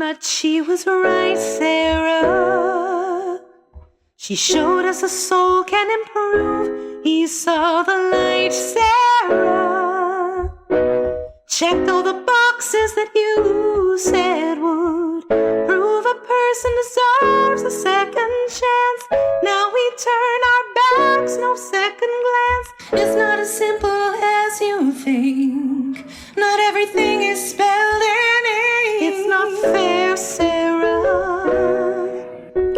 But she was right, Sarah. She showed us a soul can improve. He saw the light, Sarah. Checked all the boxes that you said would prove a person deserves a second chance. Now we turn our backs, no second glance. It's not as simple as you think. Not everything is spelled in ink. It's not fair, Sarah.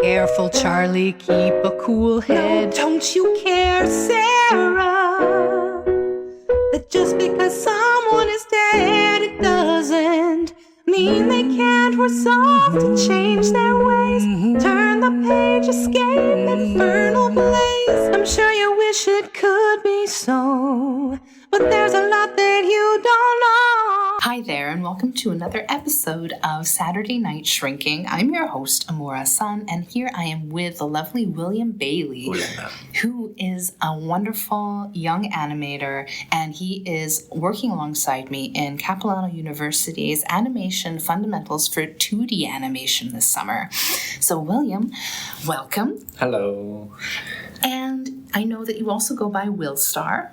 Careful, Charlie, keep a cool head. No, don't you care, Sarah? That just because someone is dead, it doesn't mean they can't resolve to change their ways. Turn the page, escape infernal blaze. I'm sure you wish it could be so, but there's a lot that you don't know. Hi there, and welcome to another episode of Saturday Night Shrinking. I'm your host, Amora Sun, and here I am with the lovely William Bailey, who is a wonderful young animator, and he is working alongside me in Capilano University's Animation Fundamentals for 2D Animation this summer. So, William, welcome. Hello. And I know that you also go by Willstar.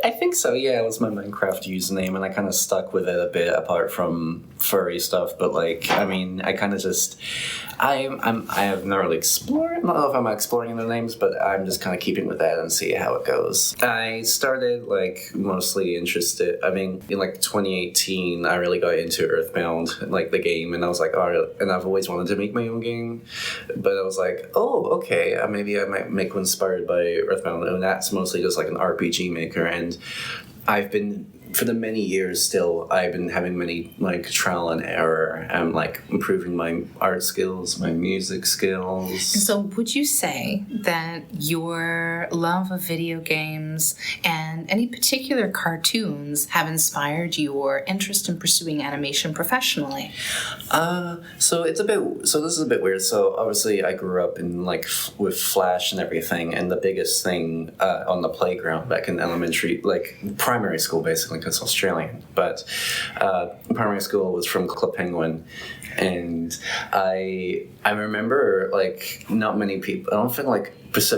I think so, yeah. It was my Minecraft username, and I kind of stuck with it a bit apart from furry stuff. But, I kind of just... I have not really explored... I don't know if I'm exploring the names, but I'm just kind of keeping with that and see how it goes. I started, mostly interested... in, 2018, I really got into Earthbound, the game, and I was like, oh, and I've always wanted to make my own game. But I was like, oh, okay, maybe I might make one inspired by Earthbound, and that's mostly just an RPG maker. And I've been, for the many years still, I've been having many, trial and error and, improving my art skills, my music skills. And so would you say that your love of video games and any particular cartoons have inspired your interest in pursuing animation professionally? So this is a bit weird. So obviously I grew up in with Flash and everything, and the biggest thing on the playground back in elementary, primary school basically, because Australian, but primary school was from Club Penguin, and I remember not many people. I don't feel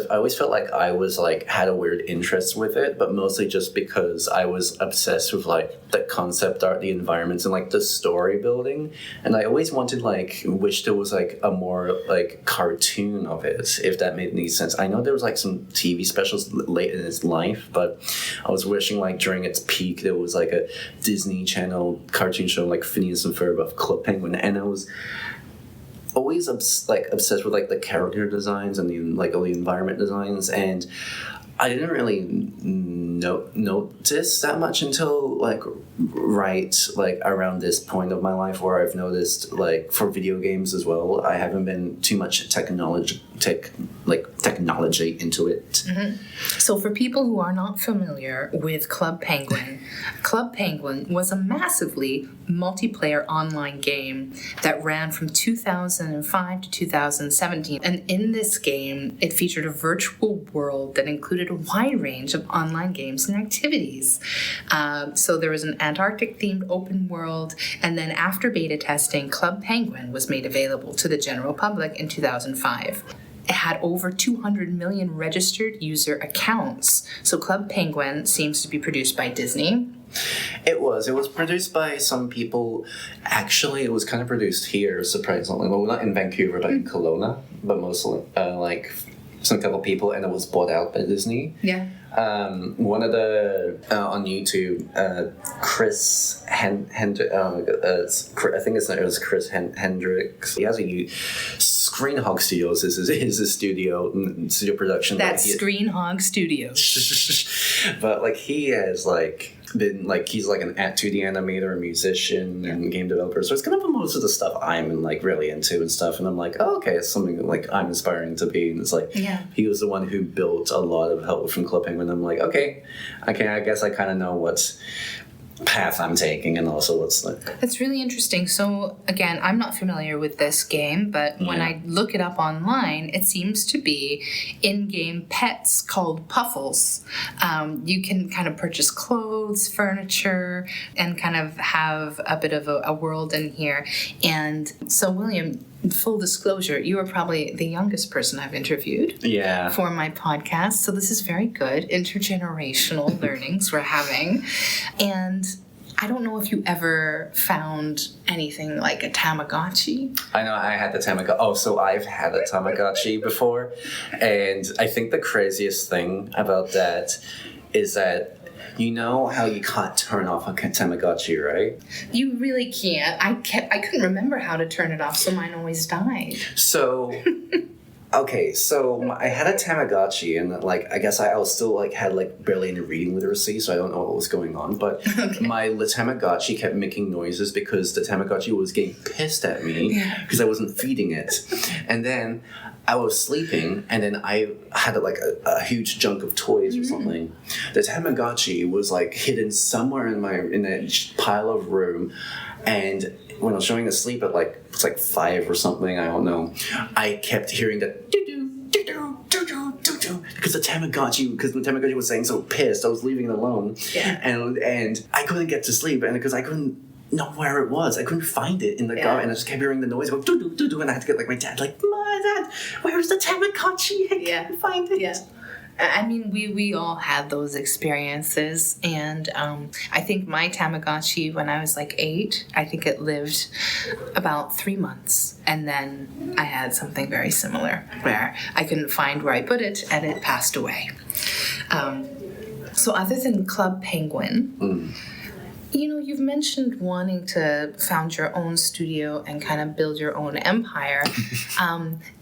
I always felt like I was had a weird interest with it, but mostly just because I was obsessed with the concept art, the environments, and the story building. And I always wanted wished there was a more cartoon of it, if that made any sense. I know there was some TV specials late in its life, but I was wishing during its peak there was a Disney Channel cartoon show like Phineas and Ferb of Club Penguin, and I was always obsessed with the character designs and the all the environment designs, and I didn't really notice that much until around this point of my life, where I've noticed for video games as well, I haven't been too much technology into it. Mm-hmm. So for people who are not familiar with Club Penguin, Club Penguin was a massively multiplayer online game that ran from 2005 to 2017. And in this game, it featured a virtual world that included a wide range of online games and activities. So there was an Antarctic-themed open world, and then after beta testing, Club Penguin was made available to the general public in 2005. It had over 200 million registered user accounts. So Club Penguin seems to be produced by Disney. It was produced by some people. Actually, it was kind of produced here, surprisingly. Well, not in Vancouver, but in Kelowna, but mostly some couple people, and it was bought out by Disney. Yeah. One of the on YouTube, Chris Hendricks. I think it was Chris Hendricks. He has a Screenhog Studios is his studio production. That's Screenhog Studios. But he has been he's an 2D animator, a musician, and game developer. So it's kind of most of the stuff I'm really into and stuff. And I'm oh, okay, it's something I'm inspiring to be. And it's he was the one who built a lot of Help from Club Penguin. I'm okay, I guess I kind of know what path I'm taking, and also what's like. That's really interesting. So again, I'm not familiar with this game, but when I look it up online, it seems to be in-game pets called puffles. You can kind of purchase clothes, furniture, and kind of have a bit of a world in here. And so, William, full disclosure, you are probably the youngest person I've interviewed for my podcast. So this is very good. Intergenerational learnings we're having. And I don't know if you ever found anything like a Tamagotchi. I know I had the Tamagotchi. Oh, so I've had a Tamagotchi before. And I think the craziest thing about that is that you know how you can't turn off a Tamagotchi, right? You really can't. I couldn't remember how to turn it off, so mine always died. So, okay, so I had a Tamagotchi, and like I guess I was still like had like barely any reading literacy, so I don't know what was going on. But my Tamagotchi kept making noises because the Tamagotchi was getting pissed at me because I wasn't feeding it, and then I was sleeping, and then I had like a huge chunk of toys or something. The Tamagotchi was like hidden somewhere in that pile of room, and when I was showing asleep at like it's like 5 or something, I don't know, I kept hearing that because the Tamagotchi was saying so pissed. I was leaving it alone, and I couldn't get to sleep, and because I couldn't know where it was. I couldn't find it in the garden, and I just kept hearing the noise go doo doo doo doo, and I had to get like my dad, like, "My dad, where's the Tamagotchi? I can't find it." Yeah. I mean, we all had those experiences, and I think my Tamagotchi, when I was like 8, I think it lived about 3 months, and then I had something very similar where I couldn't find where I put it, and it passed away. So other than Club Penguin, you know, you've mentioned wanting to found your own studio and kind of build your own empire.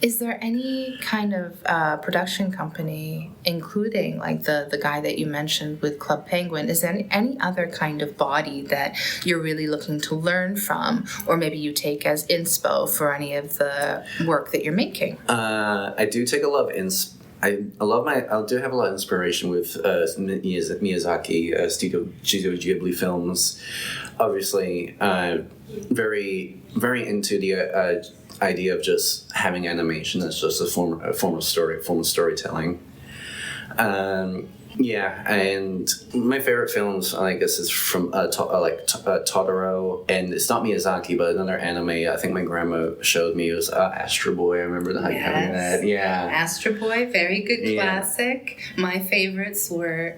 Is there any kind of production company, including like the guy that you mentioned with Club Penguin, is there any other kind of body that you're really looking to learn from, or maybe you take as inspo for any of the work that you're making? I do take a lot of I do have a lot of inspiration with Miyazaki, Studio Ghibli films. Obviously, very, very into the idea of just having animation as just a form of storytelling. And my favorite films, I guess, is from Totoro, and it's not Miyazaki, but another anime. I think my grandma showed me was Astro Boy. I remember having that. Yeah, Astro Boy, very good classic. My favorites were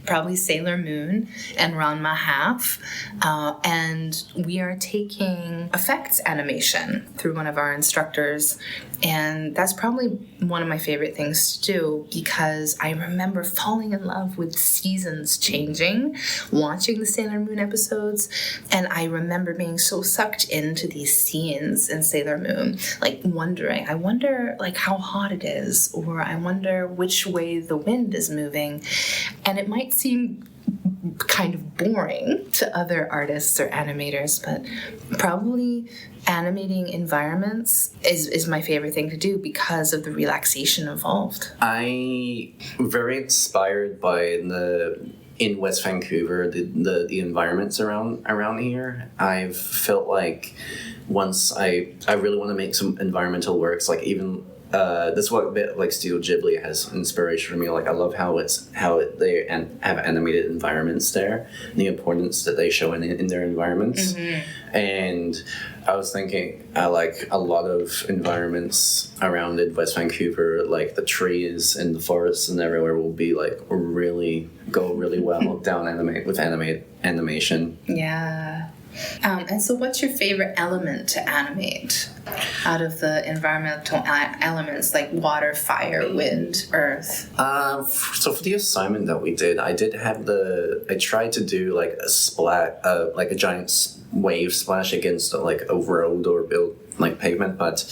probably Sailor Moon and Ranma Half, and we are taking effects animation through one of our instructors, and that's probably one of my favorite things to do because I remember falling in love with seasons changing, watching the Sailor Moon episodes, and I remember being so sucked into these scenes in Sailor Moon, like wondering, I wonder like how hot it is, or I wonder which way the wind is moving, and it might seem kind of boring to other artists or animators, but probably animating environments is my favorite thing to do because of the relaxation involved. I'm very inspired by in West Vancouver, the environments around here. I've felt like once I really want to make some environmental works, like even that's what a bit like Studio Ghibli has inspiration for me. Like I love how they have animated environments there, and the importance that they show in their environments. And I was thinking, I like a lot of environments around in West Vancouver, like the trees and the forests and everywhere will be like go really well down animation. Yeah. And so what's your favorite element to animate out of the environmental elements like water, fire, wind, earth? So for the assignment that we did, I tried to do like a splat, like a giant wave splash against like a road or built like pavement, but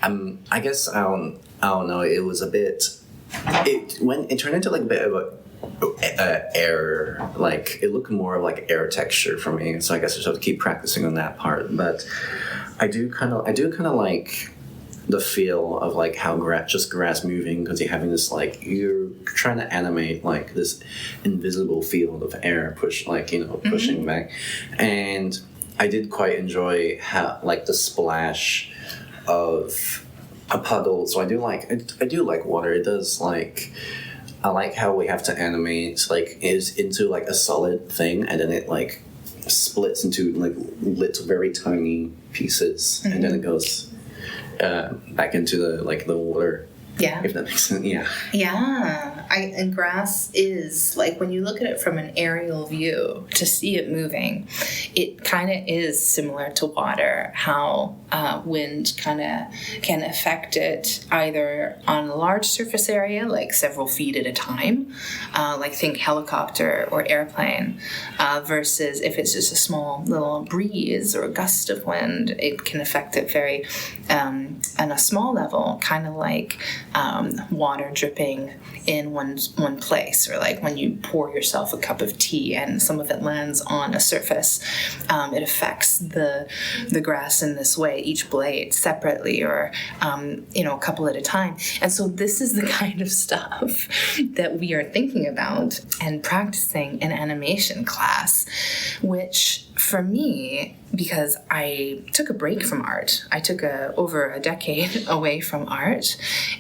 I guess I don't know, it was a bit, it turned into like a bit of a air, like it looked more of like air texture for me, so I guess I just have to keep practicing on that part. But I do kind of like the feel of like how just grass moving, because you're having this like you're trying to animate like this invisible field of air pushing back, and I did quite enjoy how like the splash of a puddle. So I do like water. It does like. I like how we have to animate like is into like a solid thing, and then it like splits into like little very tiny pieces, and then it goes back into the water. Yeah. If that makes sense. Yeah. Yeah. And grass is, like, when you look at it from an aerial view, to see it moving, it kind of is similar to water, how wind kind of can affect it either on a large surface area, like several feet at a time, like think helicopter or airplane, versus if it's just a small little breeze or a gust of wind, it can affect it very on a small level, kind of like water dripping in one place, or like when you pour yourself a cup of tea and some of it lands on a surface, it affects the grass in this way, each blade separately, or a couple at a time. And so this is the kind of stuff that we are thinking about and practicing in animation class, which for me, because I took a break from art, I took over a decade away from art,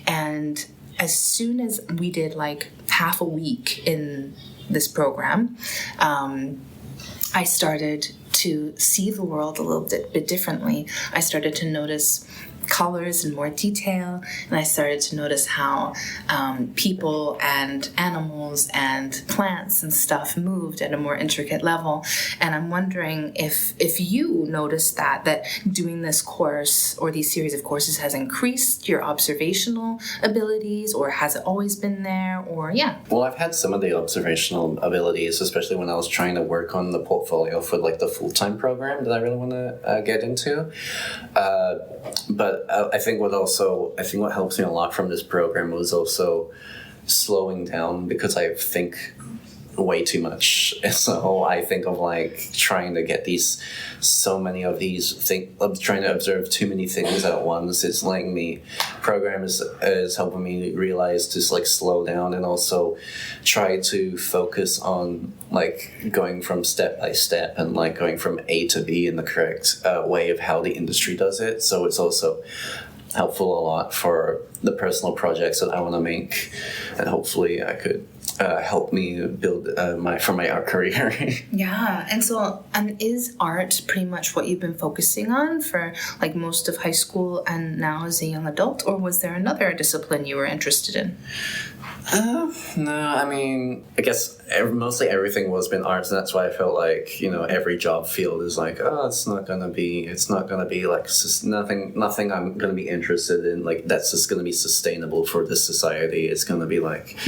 and as soon as we did like half a week in this program, I started to see the world a little bit differently. I started to notice colors in more detail, and I started to notice how people and animals and plants and stuff moved at a more intricate level. And I'm wondering if you noticed that doing this course or these series of courses has increased your observational abilities, or has it always been there, or Well, I've had some of the observational abilities, especially when I was trying to work on the portfolio for like the full-time program that I really want to get into. But I think what helps me a lot from this program was also slowing down, because I think way too much. So I think of like trying to get trying to observe too many things at once. It's letting me, program is helping me realize to like slow down, and also try to focus on like going from step by step and like going from A to B in the correct way of how the industry does it. So it's also helpful a lot for the personal projects that I want to make, and hopefully I could help me build my art career. Yeah. And so is art pretty much what you've been focusing on for like most of high school and now as a young adult, or was there another discipline you were interested in? No, I mean, I guess mostly everything was been arts, and that's why I felt like, every job field is like, it's not gonna be like nothing I'm gonna be interested in, like that's just gonna be sustainable for this society. It's gonna be like,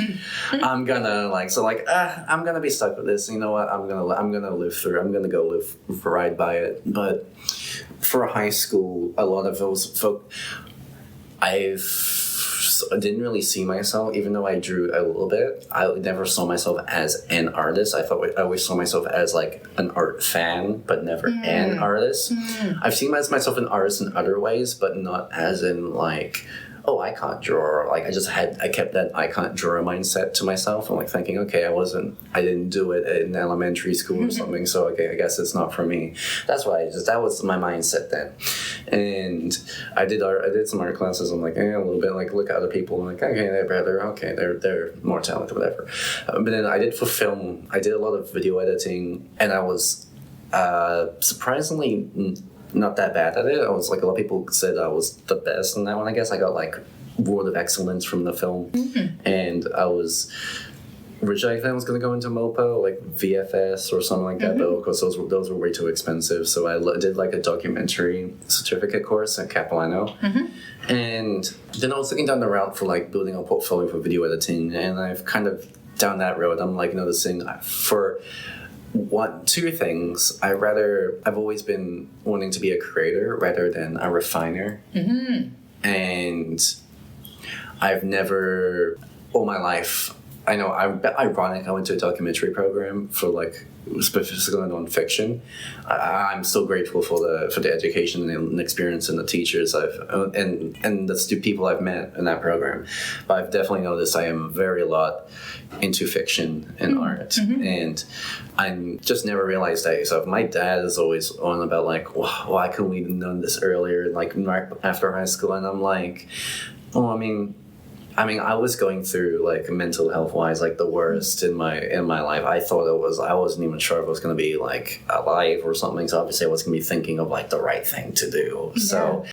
I'm gonna be stuck with this. You know what? I'm gonna live through. I'm gonna go ride by it. But for high school, a lot of those I didn't really see myself, even though I drew a little bit. I never saw myself as an artist. I always saw myself as like an art fan, but never an artist. I've seen myself an artist in other ways, but not as in like, I can't draw. Like I kept that I can't draw mindset to myself. I'm like thinking, okay, I didn't do it in elementary school or something. So okay, I guess it's not for me. That's why that was my mindset then. And I did some art classes. I'm like, a little bit like look at other people. I'm like, okay, they're more talented, whatever. But then I did for film. I did a lot of video editing, and I was surprisingly not that bad at it. I was like, a lot of people said I was the best in that one. I guess I got like award of excellence from the film, and I was originally I think I was going to go into MOPA, like VFS or something like that, though, because those were way too expensive. So I did like a documentary certificate course at Capilano, and then I was looking down the route for like building a portfolio for video editing, and I've kind of down that road. I'm like noticing for two things. I've always been wanting to be a creator rather than a refiner. And I've never, all my life, I know, ironic, I went to a documentary program for like specifically on fiction. I'm so grateful for the education and experience and the teachers and the people I've met in that program. But I've definitely noticed I am very a lot into fiction and art, and I just never realized that. So my dad is always on about like, why couldn't we have known this earlier, like right after high school? And I'm like, well, I mean, I was going through like mental health wise, like the worst in my life. I wasn't even sure if I was going to be like alive or something. So obviously I was going to be thinking of like the right thing to do. So